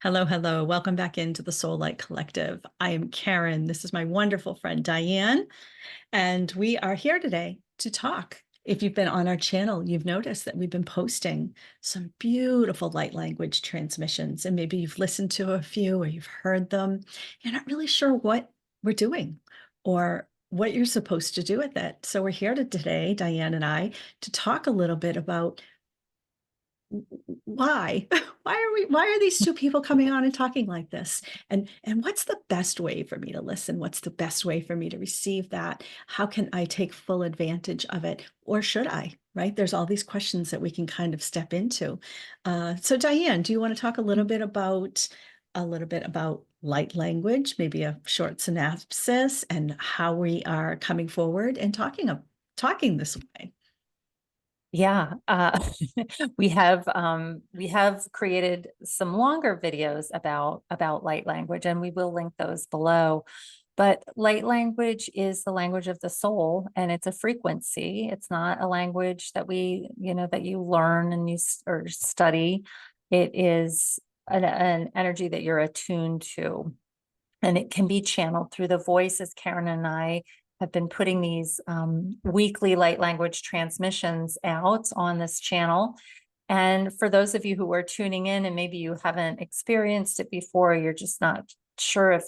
Hello, hello. Welcome back into the Soul Light Collective. I am Karen. This is my wonderful friend Diane, and we are here today to talk. If you've been on our channel, you've noticed that we've been posting some beautiful light language transmissions, and maybe you've listened to a few or you've heard them. You're not really sure what we're doing or what you're supposed to do with it. So we're here today, Diane and I, to talk a little bit about why why are these two people coming on and talking like this, and what's the best way for me to listen? What's the best way for me to receive that? How can I take full advantage of it, or should I? Right, there's all these questions that we can kind of step into. So Diane, do you want to talk a little bit about light language, maybe a short synopsis, and how we are coming forward and talking this way? Yeah, we have created some longer videos about light language, and we will link those below. But light language is the language of the soul, and it's a frequency. It's not a language that that you learn and or study. It is an energy that you're attuned to, and it can be channeled through the voice, as Karen and I have been putting these weekly light language transmissions out on this channel. And for those of you who are tuning in and maybe you haven't experienced it before, you're just not sure if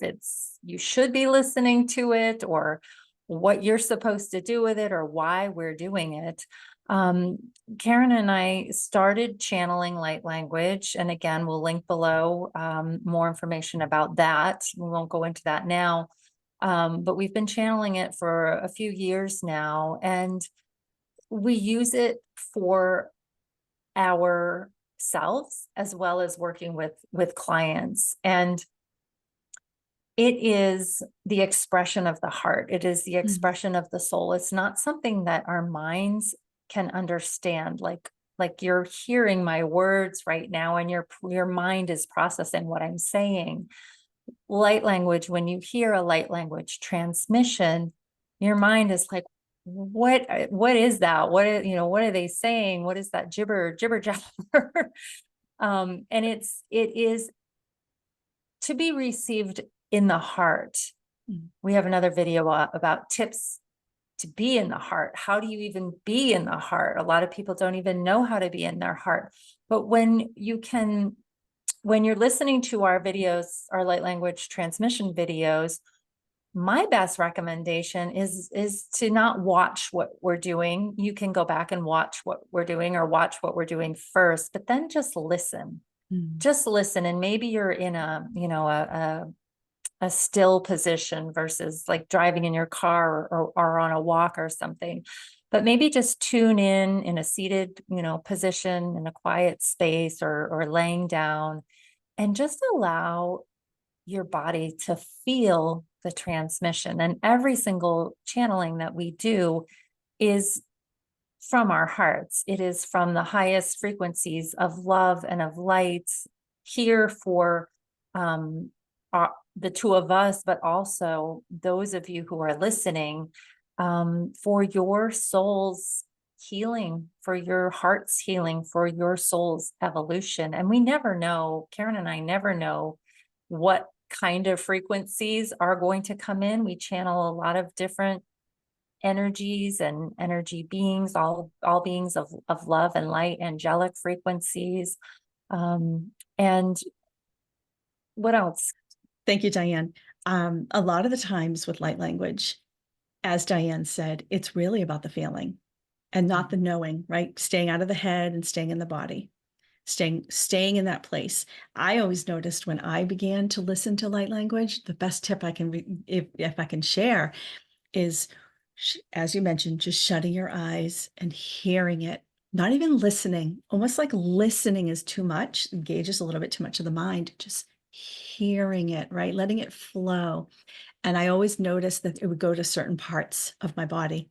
you should be listening to it or what you're supposed to do with it or why we're doing it. Karen and I started channeling light language, and again, we'll link below more information about that. We won't go into that now. But we've been channeling it for a few years now, and we use it for ourselves as well as working with clients. And it is the expression of the heart. It is the expression of the soul. It's not something that our minds can understand. Like you're hearing my words right now, and your mind is processing what I'm saying. Light language, when you hear a light language transmission, your mind is like, what is that? What are they saying? What is that jibber jabber? And it is to be received in the heart. We have another video about tips to be in the heart. How do you even be in the heart? A lot of people don't even know how to be in their heart. But when you're listening to our videos, our light language transmission videos, my best recommendation is to not watch what we're doing. You can go back and watch what we're doing, or watch what we're doing first, but then just listen. Just listen. And maybe you're in a still position versus like driving in your car or on a walk or something. But maybe just tune in a seated, position in a quiet space, or laying down, and just allow your body to feel the transmission. And every single channeling that we do is from our hearts. It is from the highest frequencies of love and of light, here for the two of us, but also those of you who are listening, for your soul's healing, for your heart's healing, for your soul's evolution. And we never know, Karen and I never know what kind of frequencies are going to come in. We channel a lot of different energies and energy beings, all beings of love and light, angelic frequencies. And what else? Thank you, Diane. A lot of the times with light language, as Diane said, it's really about the feeling and not the knowing, right? Staying out of the head and staying in the body, staying in that place. I always noticed when I began to listen to light language, the best tip I can, if I can share, is, as you mentioned, just shutting your eyes and hearing it. Not even listening, almost like listening is too much, engages a little bit too much of the mind, just hearing it, right? Letting it flow. And I always noticed that it would go to certain parts of my body.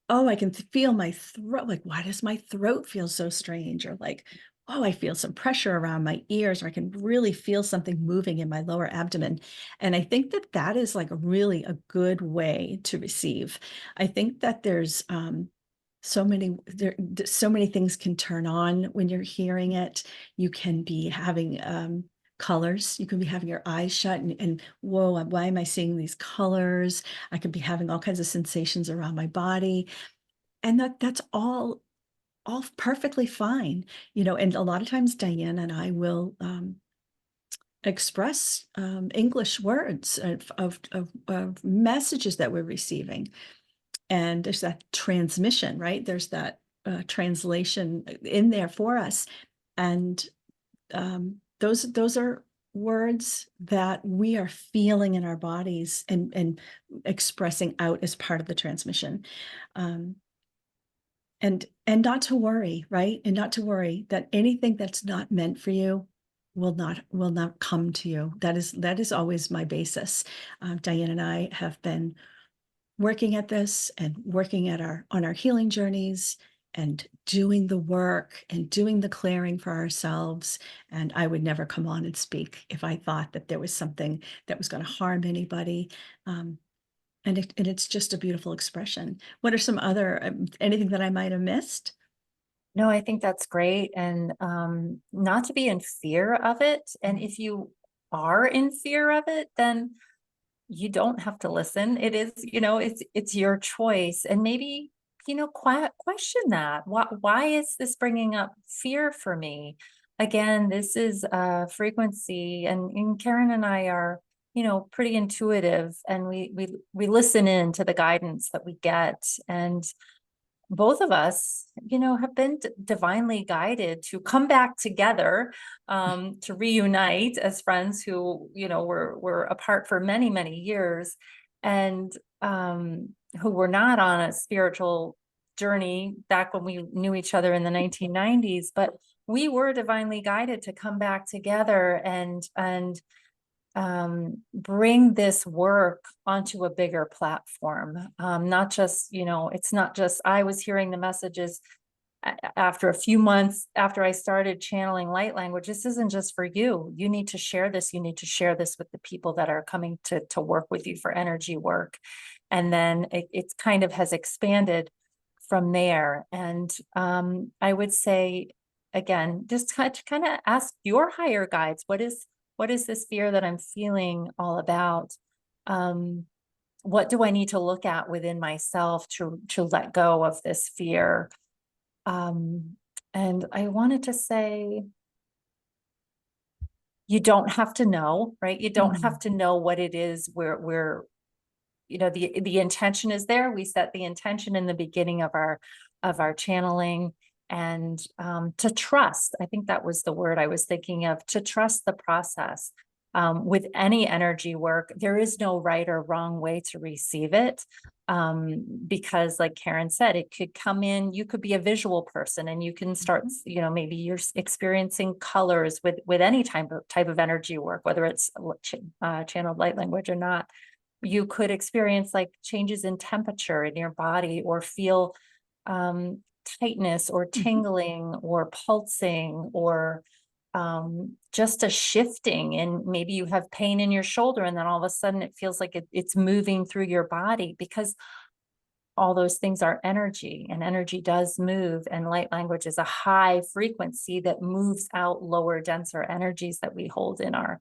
Oh, I can feel my throat. Like, why does my throat feel so strange? Or like, oh, I feel some pressure around my ears, or I can really feel something moving in my lower abdomen. And I think that that is like really a good way to receive. I think that there's so many things can turn on when you're hearing it. You can be having colors. You could be having your eyes shut and whoa, why am I seeing these colors? I could be having all kinds of sensations around my body. And that's all perfectly fine, and a lot of times Diane and I will express English words of messages that we're receiving. And there's that transmission, right? There's that translation in there for us. And those are words that we are feeling in our bodies and expressing out as part of the transmission. Um, and not to worry, right? And not to worry that anything that's not meant for you will not come to you. That is always my basis. Diane and I have been working at this and working on our healing journeys and doing the work and doing the clearing for ourselves. And I would never come on and speak if I thought that there was something that was going to harm anybody. And it's just a beautiful expression. What are some other, anything that I might have missed? No, I think that's great. And not to be in fear of it. And if you are in fear of it, then you don't have to listen. It is, it's your choice. And maybe, question that. Why is this bringing up fear for me? Again, this is a frequency, and Karen and I are, pretty intuitive, and we listen in to the guidance that we get. And both of us, have been divinely guided to come back together, to reunite as friends who, were apart for many, many years, and who were not on a spiritual journey back when we knew each other in the 1990s, but we were divinely guided to come back together and bring this work onto a bigger platform. Not just, it's not just, I was hearing the messages after a few months after I started channeling light language. This isn't just for you. You need to share this. You need to share this with the people that are coming to work with you for energy work. And then it kind of has expanded from there. And I would say, again, just kind of ask your higher guides, what is this fear that I'm feeling all about? What do I need to look at within myself to let go of this fear? And I wanted to say, you don't have to know, right? You don't have to know what it is we're the intention is there. We set the intention in the beginning of our channeling, and to trust. I think that was the word I was thinking of, to trust the process. With any energy work, there is no right or wrong way to receive it. Because like Karen said, it could come in, you could be a visual person and you can start, maybe you're experiencing colors with any type of energy work, whether it's channeled light language or not. You could experience like changes in temperature in your body, or feel tightness or tingling or pulsing, or just a shifting, and maybe you have pain in your shoulder and then all of a sudden it feels like it's moving through your body, because all those things are energy, and energy does move, and light language is a high frequency that moves out lower, denser energies that we hold in our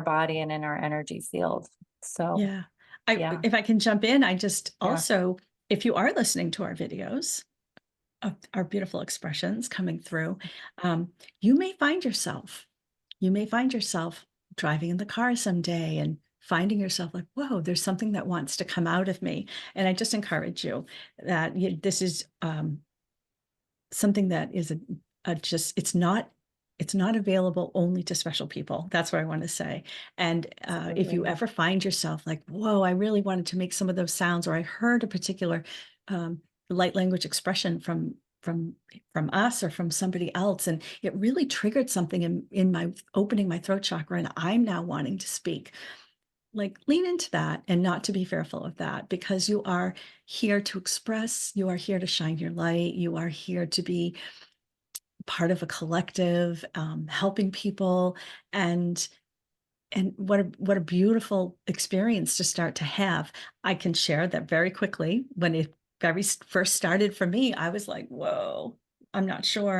body and in our energy field. So Yeah. yeah. If I can jump in, I just Yeah. also, if you are listening to our videos of our beautiful expressions coming through, you may find yourself driving in the car someday and finding yourself like, whoa, there's something that wants to come out of me. And I just encourage you that this is something that is it's not available only to special people. That's what I want to say. And if you ever find yourself like, whoa, I really wanted to make some of those sounds, or I heard a particular light language expression from us or from somebody else, and it really triggered something in my opening my throat chakra, and I'm now wanting to speak. Like, lean into that and not to be fearful of that, because you are here to express, you are here to shine your light, you are here to be part of a collective, helping people. And what a beautiful experience to start to have. I can share that very quickly. When it first started for me, I was like, whoa, I'm not sure.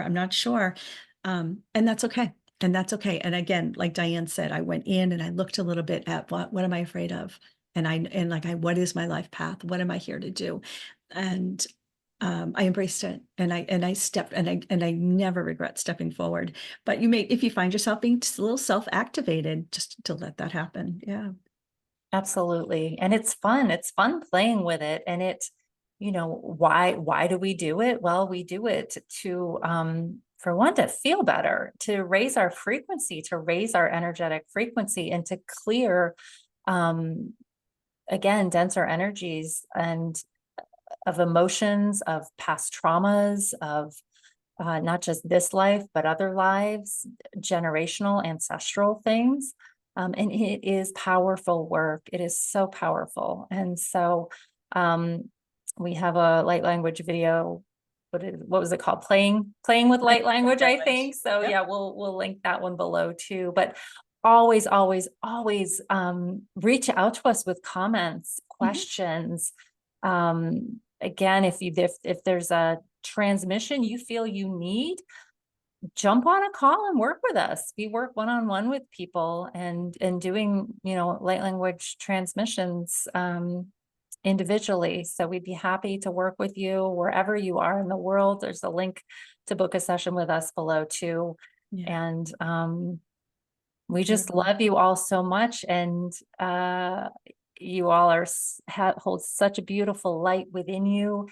And that's okay. And that's okay. And again, like Diane said, I went in and I looked a little bit at what am I afraid of? What is my life path? What am I here to do? And I embraced it, and I stepped, and I never regret stepping forward. But if you find yourself being a little self-activated, just to let that happen. Yeah. Absolutely. And it's fun. It's fun playing with it. And why do we do it? Well, we do it to, for one, to feel better, to raise our frequency, to raise our energetic frequency, and to clear, again, denser energies and of emotions, of past traumas, of not just this life, but other lives, generational, ancestral things. And it is powerful work. It is so powerful. And so we have a light language video. What was it called? Playing with light language, I think. So Yep. yeah, we'll link that one below too. But always, always, always reach out to us with comments, questions. Again, if there's a transmission you feel you need, jump on a call and work with us. We work one-on-one with people and doing, light language transmissions individually. So we'd be happy to work with you wherever you are in the world. There's a link to book a session with us below too. Yeah. And we just love you all so much. And you all hold such a beautiful light within you.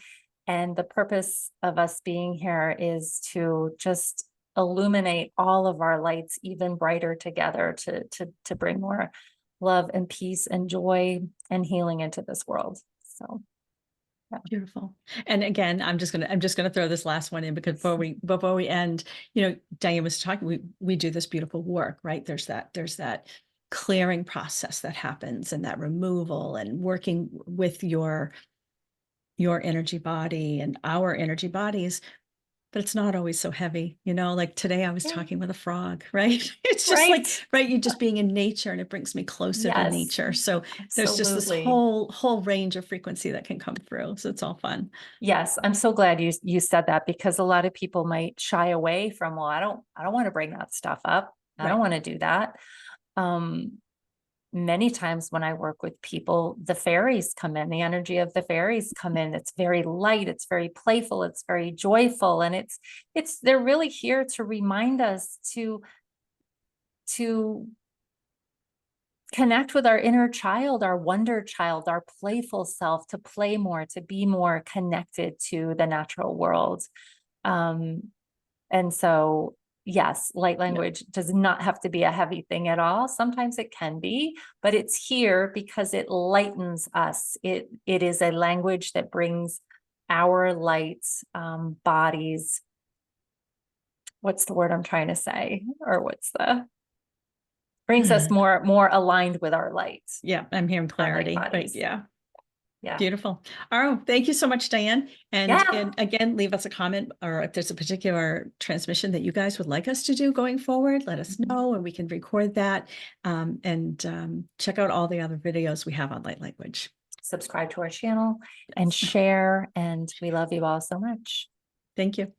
And the purpose of us being here is to just illuminate all of our lights even brighter together, to bring more love and peace and joy and healing into this world. So yeah. Beautiful. And again, I'm just gonna throw this last one in, because before we end, Diane was talking, we do this beautiful work, right? There's that clearing process that happens, and that removal, and working with your energy body and our energy bodies. But it's not always so heavy, like today I was talking with a frog, right? It's just like, right, you're just being in nature, and it brings me closer to nature. So there's just this whole range of frequency that can come through. So it's all fun. Yes, I'm so glad you said that, because a lot of people might shy away from, well, I don't want to bring that stuff up. I don't want to do that. Many times when I work with people, the fairies come in, the energy of the fairies come in. It's very light, it's very playful, it's very joyful. And they're really here to remind us to connect with our inner child, our wonder child, our playful self, to play more, to be more connected to the natural world. And so yes, light language does not have to be a heavy thing at all. Sometimes it can be, but it's here because it lightens us. It is a language that brings our light bodies. What's the word I'm trying to say? Or brings us more aligned with our light. Yeah, I'm hearing clarity. Right. Yeah. Yeah. Beautiful. All right. Thank you so much, Diane. And again, leave us a comment, or if there's a particular transmission that you guys would like us to do going forward, let us know, and we can record that. And check out all the other videos we have on light language. Subscribe to our channel and share. And we love you all so much. Thank you.